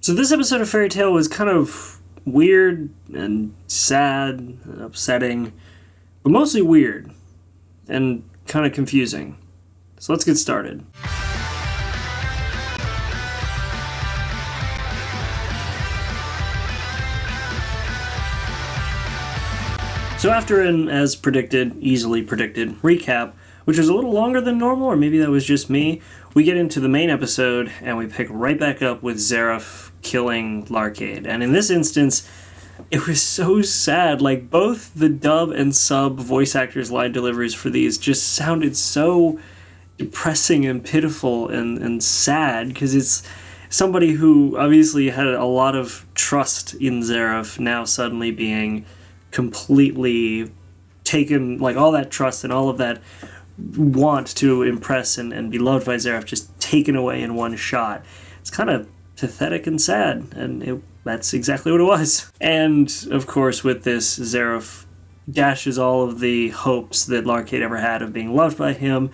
So this episode of Fairy Tail was kind of weird and sad and upsetting, but mostly weird and kind of confusing. So let's get started. So after an, as predicted, easily predicted, recap, which was a little longer than normal, or maybe that was just me, we get into the main episode, and we pick right back up with Xerath killing Larkade. And in this instance, it was so sad. Like, both the dub and sub voice actors' line deliveries for these just sounded so depressing and pitiful and sad, because it's somebody who obviously had a lot of trust in Xerath now suddenly being completely taken, like all that trust and all of that want to impress and be loved by Xerath just taken away in one shot. It's kind of pathetic and sad, and that's exactly what it was. And of course, with this, Xerath dashes all of the hopes that Larkade ever had of being loved by him,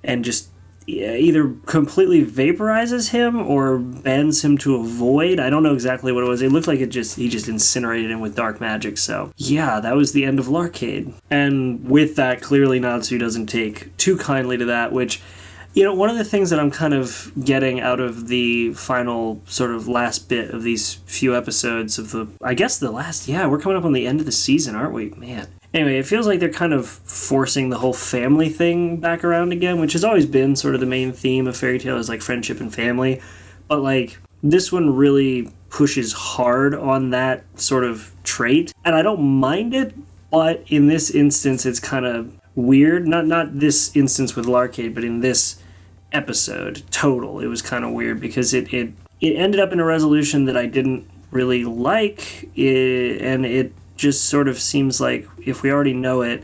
and just either completely vaporizes him or bends him to a void. I don't know exactly what it was. It looked like he just incinerated him with dark magic. So yeah, that was the end of Larkade. And with that, clearly Natsu doesn't take too kindly to that, which, you know, one of the things that I'm kind of getting out of the final sort of last bit of these few episodes of we're coming up on the end of the season, aren't we? Man. Anyway, it feels like they're kind of forcing the whole family thing back around again, which has always been sort of the main theme of Fairy Tail, is like friendship and family. But like, this one really pushes hard on that sort of trait. And I don't mind it, but in this instance, it's kind of weird. Not this instance with Larkade, but in this episode total, it was kind of weird because it ended up in a resolution that I didn't really like, and it just sort of seems like if we already know it,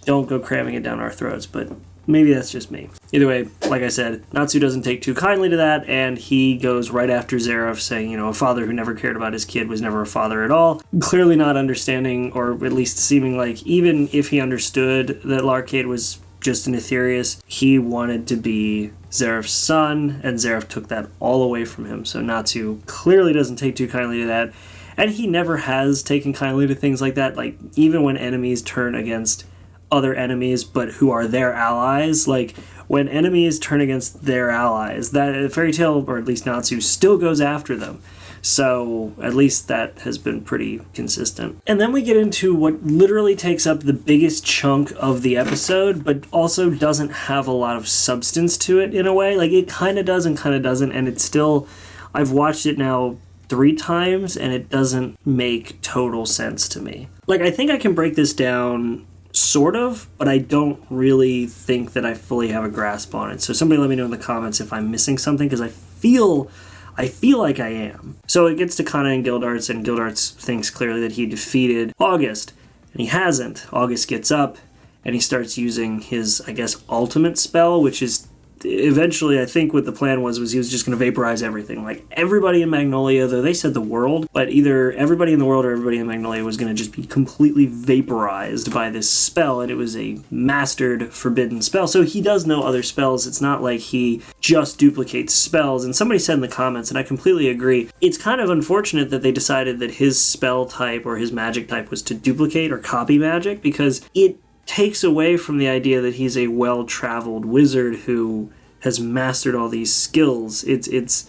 don't go cramming it down our throats, but maybe that's just me. Either way, like I said, Natsu doesn't take too kindly to that, and he goes right after Xerath, saying, you know, a father who never cared about his kid was never a father at all, clearly not understanding, or at least seeming like even if he understood that Larkade was just an Aetherius, he wanted to be Xerath's son, and Xerath took that all away from him, so Natsu clearly doesn't take too kindly to that. And he never has taken kindly to things like that. Like, even when enemies turn against other enemies, but who are their allies, like, when enemies turn against their allies, that Fairy Tail, or at least Natsu, still goes after them. So, at least that has been pretty consistent. And then we get into what literally takes up the biggest chunk of the episode, but also doesn't have a lot of substance to it in a way. Like, it kind of does and kind of doesn't, and it's still... I've watched it now 3 times, and it doesn't make total sense to me. Like, I think I can break this down, sort of, but I don't really think that I fully have a grasp on it. So somebody let me know in the comments if I'm missing something, because I feel like I am. So it gets to Kanna and Gildarts, and Gildarts thinks clearly that he defeated August, and he hasn't. August gets up, and he starts using his, I guess, ultimate spell, which is eventually, I think what the plan was he was just going to vaporize everything. Like, everybody in Magnolia, though they said the world, but either everybody in the world or everybody in Magnolia was going to just be completely vaporized by this spell, and it was a mastered forbidden spell. So he does know other spells. It's not like he just duplicates spells. And somebody said in the comments, and I completely agree, it's kind of unfortunate that they decided that his spell type or his magic type was to duplicate or copy magic, because it takes away from the idea that he's a well-traveled wizard who has mastered all these skills. It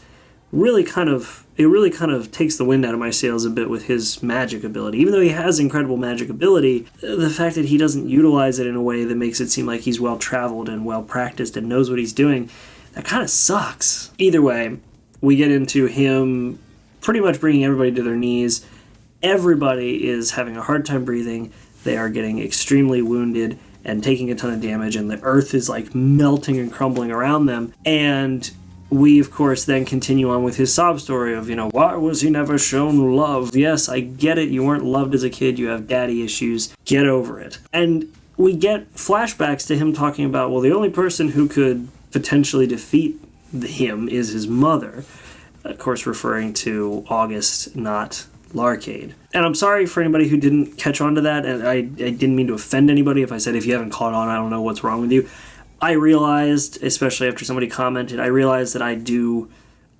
really kind of takes the wind out of my sails a bit with his magic ability. Even though he has incredible magic ability, the fact that he doesn't utilize it in a way that makes it seem like he's well-traveled and well-practiced and knows what he's doing, that kind of sucks. Either way, we get into him pretty much bringing everybody to their knees. Everybody is having a hard time breathing. They are getting extremely wounded and taking a ton of damage, and the earth is like melting and crumbling around them. And we, of course, then continue on with his sob story of, you know, why was he never shown love? Yes, I get it. You weren't loved as a kid. You have daddy issues. Get over it. And we get flashbacks to him talking about, well, the only person who could potentially defeat him is his mother. Of course, referring to August, not Larkade. And I'm sorry for anybody who didn't catch on to that, and I didn't mean to offend anybody if I said if you haven't caught on, I don't know what's wrong with you. I realized, especially after somebody commented, I realized that I do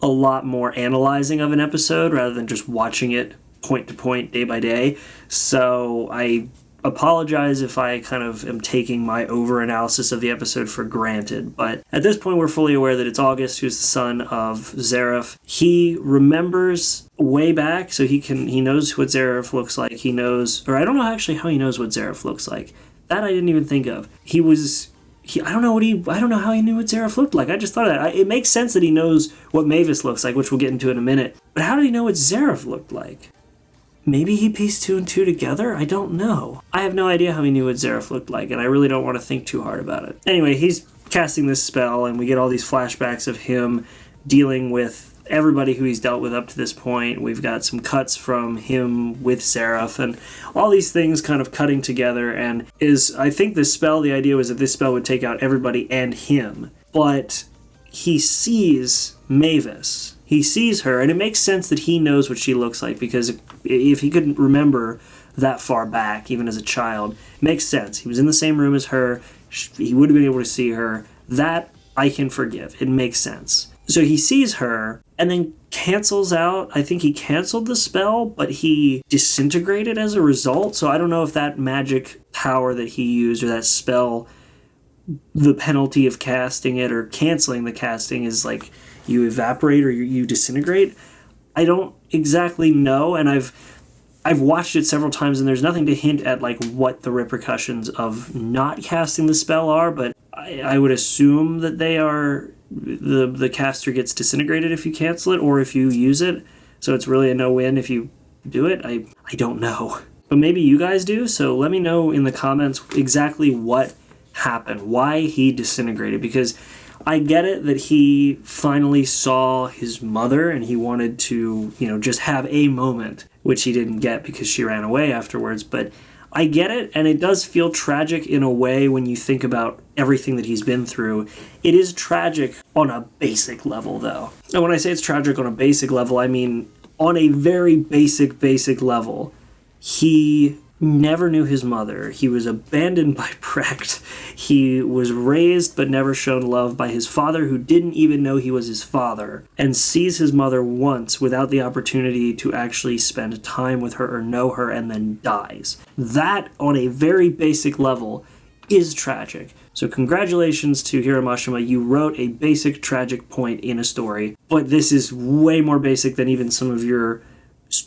a lot more analyzing of an episode rather than just watching it point to point, day by day. So I apologize if I kind of am taking my over-analysis of the episode for granted, but at this point we're fully aware that it's August, who's the son of Zareth. He remembers way back, so he knows what Zareth looks like. He knows, or I don't know actually how he knows what Zareth looks like. That I didn't even think of. I don't know how he knew what Zareth looked like. I just thought of that. It makes sense that he knows what Mavis looks like, which we'll get into in a minute. But how did he know what Zareth looked like? Maybe he pieced 2 and 2 together? I don't know. I have no idea how he knew what Zareth looked like, and I really don't want to think too hard about it. Anyway, he's casting this spell, and we get all these flashbacks of him dealing with everybody who he's dealt with up to this point. We've got some cuts from him with Zareth, and all these things kind of cutting together, and I think this spell, the idea was that this spell would take out everybody and him. But he sees Mavis. He sees her, and it makes sense that he knows what she looks like, because if he couldn't remember that far back, even as a child, it makes sense. He was in the same room as her. He would have been able to see her. That I can forgive. It makes sense. So he sees her, and then cancels out. I think he canceled the spell, but he disintegrated as a result. So I don't know if that magic power that he used, or that spell, the penalty of casting it or canceling the casting is like you evaporate or you disintegrate. I don't exactly know, and I've watched it several times, and there's nothing to hint at like what the repercussions of not casting the spell are, but I would assume that they are the caster gets disintegrated if you cancel it or if you use it. So it's really a no-win if you do it. I don't know. But maybe you guys do, so let me know in the comments exactly what happened, why he disintegrated, because I get it that he finally saw his mother and he wanted to, just have a moment, which he didn't get because she ran away afterwards, but I get it, and it does feel tragic in a way when you think about everything that he's been through. It is tragic on a basic level, though. And when I say it's tragic on a basic level, I mean on a very basic level. He never knew his mother. He was abandoned by Precht. He was raised but never shown love by his father, who didn't even know he was his father, and sees his mother once without the opportunity to actually spend time with her or know her, and then dies. That, on a very basic level, is tragic. So congratulations to Hiramashima. You wrote a basic tragic point in a story, but this is way more basic than even some of your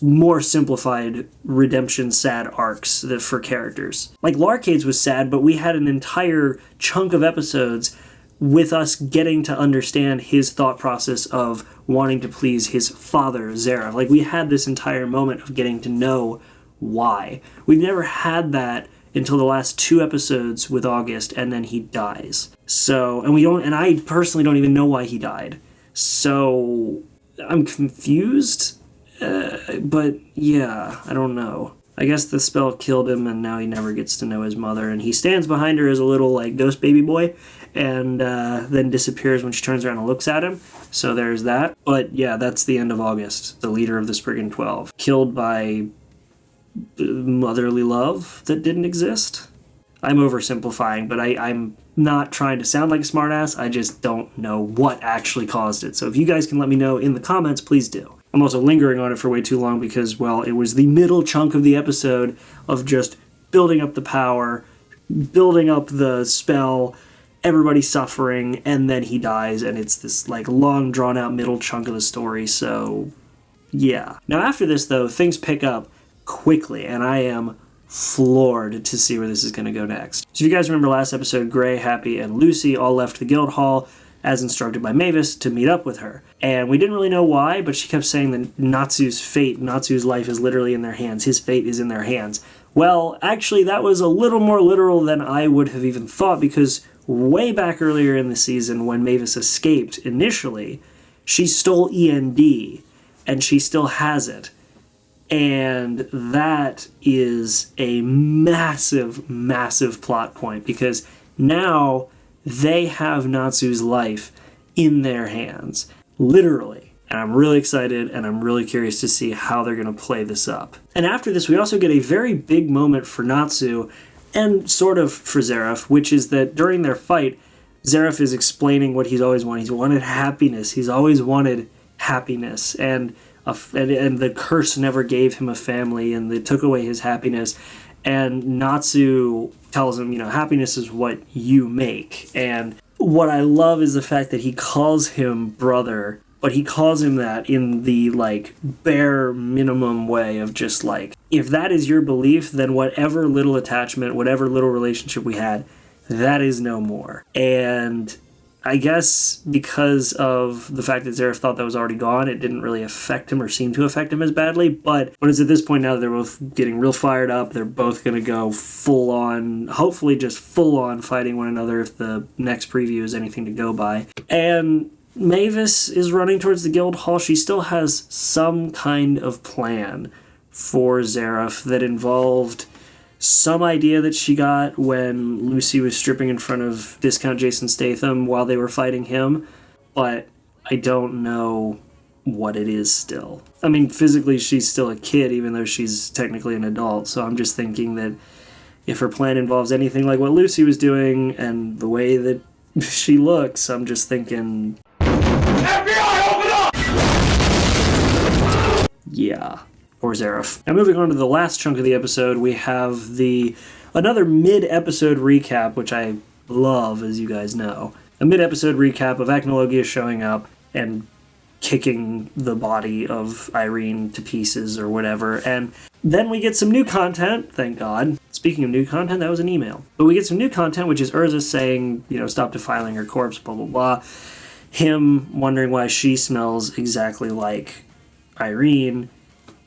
more simplified redemption sad arcs that for characters. Like Larcade's was sad, but we had an entire chunk of episodes with us getting to understand his thought process of wanting to please his father, Zareth. Like we had this entire moment of getting to know why. We've never had that until the last 2 episodes with August, and then he dies. So, and I personally don't even know why he died. So I'm confused. But yeah, I don't know. I guess the spell killed him, and now he never gets to know his mother, and he stands behind her as a little like ghost baby boy, and then disappears when she turns around and looks at him. So there's that. But yeah, that's the end of August, the leader of the Spriggan 12, killed by motherly love that didn't exist. I'm oversimplifying, but I'm not trying to sound like a smartass. I just don't know what actually caused it. So if you guys can let me know in the comments, please do. I'm also lingering on it for way too long because, well, it was the middle chunk of the episode of just building up the power, building up the spell, everybody suffering, and then he dies, and it's this like long drawn out middle chunk of the story. So yeah. Now after this though, things pick up quickly, and I am floored to see where this is going to go next. So if you guys remember last episode, Gray, Happy, and Lucy all left the guild hall as instructed by Mavis to meet up with her. And we didn't really know why, but she kept saying that Natsu's life is literally in their hands. His fate is in their hands. Well, actually, that was a little more literal than I would have even thought, because way back earlier in the season when Mavis escaped initially, she stole END, and she still has it. And that is a massive, massive plot point, because now they have Natsu's life in their hands, literally. And I'm really excited, and I'm really curious to see how they're going to play this up. And after this, we also get a very big moment for Natsu, and sort of for Zareth, which is that during their fight, Zareth is explaining what he's always wanted. He's wanted happiness. He's always wanted happiness, and the curse never gave him a family, and they took away his happiness. And Natsu tells him, happiness is what you make. And what I love is the fact that he calls him brother, but he calls him that in the, bare minimum way of just, if that is your belief, then whatever little attachment, whatever little relationship we had, that is no more. And I guess because of the fact that Zareth thought that was already gone, it didn't really affect him or seem to affect him as badly. But it's at this point now that they're both getting real fired up. They're both going to go full on, hopefully just full on fighting one another if the next preview is anything to go by. And Mavis is running towards the guild hall. She still has some kind of plan for Zareth that involved some idea that she got when Lucy was stripping in front of discount Jason Statham while they were fighting him, but I don't know what it is still. I mean, physically she's still a kid even though she's technically an adult, so I'm just thinking that if her plan involves anything like what Lucy was doing and the way that she looks, I'm just thinking... FBI, open up! Yeah. Or Zareth. Now moving on to the last chunk of the episode, we have another mid-episode recap, which I love, as you guys know. A mid-episode recap of Acnologia showing up and kicking the body of Irene to pieces or whatever. And then we get some new content, thank God. Speaking of new content, that was an email. But we get some new content, which is Urza saying, stop defiling her corpse, blah, blah, blah. Him wondering why she smells exactly like Irene,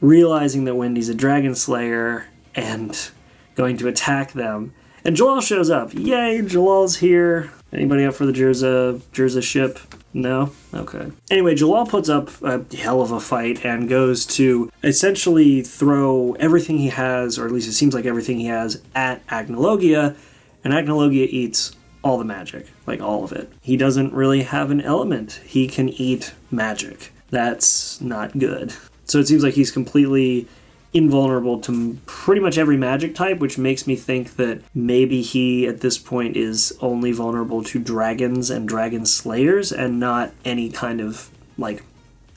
realizing that Wendy's a dragon slayer and going to attack them. And Jalal shows up. Yay, Jalal's here. Anybody up for the Jirza ship? No? Okay. Anyway, Jalal puts up a hell of a fight and goes to essentially throw everything he has, or at least it seems like everything he has, at Acnologia, and Acnologia eats all the magic. Like, all of it. He doesn't really have an element. He can eat magic. That's not good. So it seems like he's completely invulnerable to pretty much every magic type, which makes me think that maybe he, at this point, is only vulnerable to dragons and dragon slayers and not any kind of,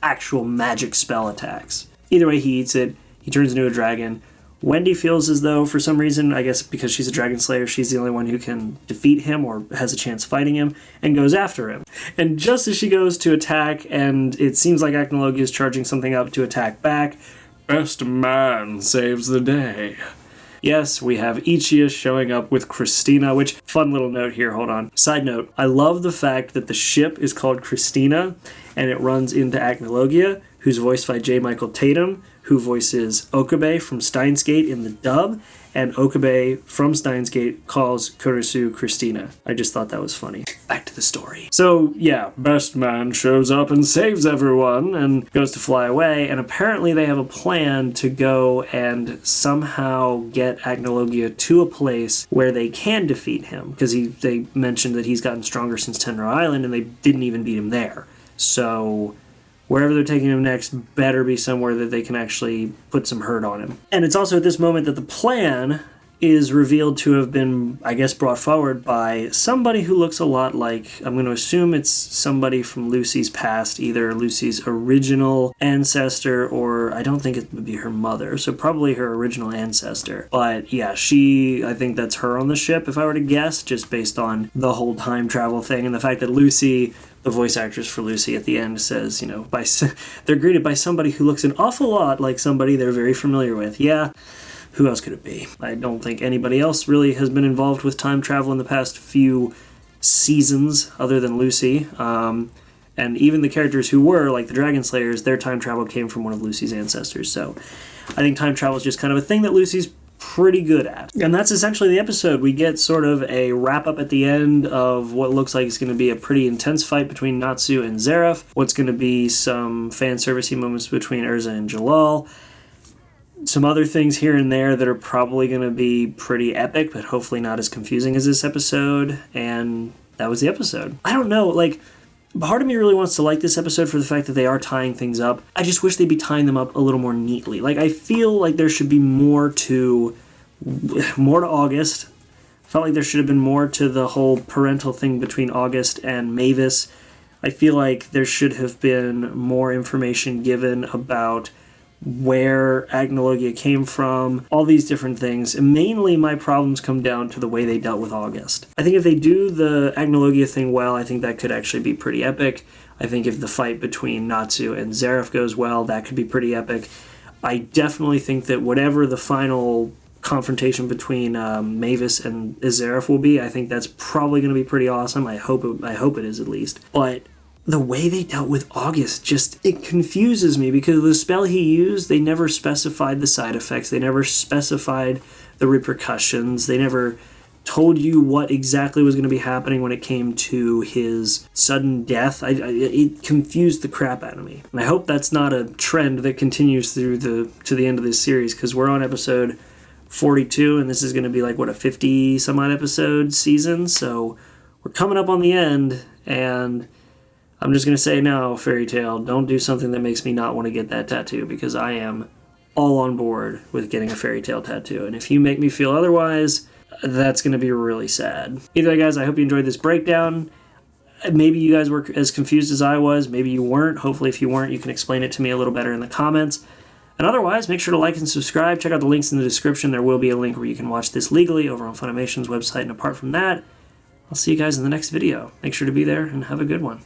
actual magic spell attacks. Either way, he eats it. He turns into a dragon. Wendy feels as though, for some reason, I guess because she's a dragon slayer, she's the only one who can defeat him or has a chance fighting him, and goes after him. And just as she goes to attack, and it seems like Acnologia is charging something up to attack back, best man saves the day. Yes, we have Ichia showing up with Christina, which, fun little note here, hold on. Side note, I love the fact that the ship is called Christina, and it runs into Acnologia, who's voiced by J. Michael Tatum, who voices Okabe from Steins Gate in the dub, and Okabe from Steins Gate calls Kurisu Christina. I just thought that was funny. Back to the story. So, yeah, best man shows up and saves everyone and goes to fly away, and apparently they have a plan to go and somehow get Acnologia to a place where they can defeat him, because they mentioned that he's gotten stronger since Tenro Island, and they didn't even beat him there. So wherever they're taking him next better be somewhere that they can actually put some hurt on him. And it's also at this moment that the plan is revealed to have been, I guess, brought forward by somebody who looks a lot like, I'm going to assume it's somebody from Lucy's past, either Lucy's original ancestor or I don't think it would be her mother, so probably her original ancestor. But yeah, I think that's her on the ship, if I were to guess, just based on the whole time travel thing and the fact that Lucy, the voice actress for Lucy at the end, says, they're greeted by somebody who looks an awful lot like somebody they're very familiar with. Yeah. Who else could it be? I don't think anybody else really has been involved with time travel in the past few seasons other than Lucy. And even the characters who were, like the Dragon Slayers, their time travel came from one of Lucy's ancestors. So I think time travel is just kind of a thing that Lucy's pretty good at. And that's essentially the episode. We get sort of a wrap-up at the end of what looks like it's going to be a pretty intense fight between Natsu and Zareth, what's going to be some fan servicey moments between Urza and Jalal, some other things here and there that are probably going to be pretty epic, but hopefully not as confusing as this episode, and that was the episode. I don't know, part of me really wants to like this episode for the fact that they are tying things up. I just wish they'd be tying them up a little more neatly. I feel like there should be more to August. I felt like there should have been more to the whole parental thing between August and Mavis. I feel like there should have been more information given about where Agnologia came from, all these different things. And mainly my problems come down to the way they dealt with August. I think if they do the Agnologia thing well, I think that could actually be pretty epic. I think if the fight between Natsu and Zeref goes well, that could be pretty epic. I definitely think that whatever the final confrontation between Mavis and Zeref will be, I think that's probably going to be pretty awesome. I hope it is, at least. But the way they dealt with August, just, it confuses me, because the spell he used, they never specified the side effects, they never specified the repercussions, they never told you what exactly was going to be happening when it came to his sudden death. It confused the crap out of me. And I hope that's not a trend that continues through to the end of this series, because we're on episode 42, and this is going to be like, what, a 50 some odd episode season, so we're coming up on the end, and I'm just going to say now, Fairy Tail, don't do something that makes me not want to get that tattoo, because I am all on board with getting a Fairy Tail tattoo. And if you make me feel otherwise, that's going to be really sad. Either way, guys, I hope you enjoyed this breakdown. Maybe you guys were as confused as I was. Maybe you weren't. Hopefully, if you weren't, you can explain it to me a little better in the comments. And otherwise, make sure to like and subscribe. Check out the links in the description. There will be a link where you can watch this legally over on Funimation's website. And apart from that, I'll see you guys in the next video. Make sure to be there and have a good one.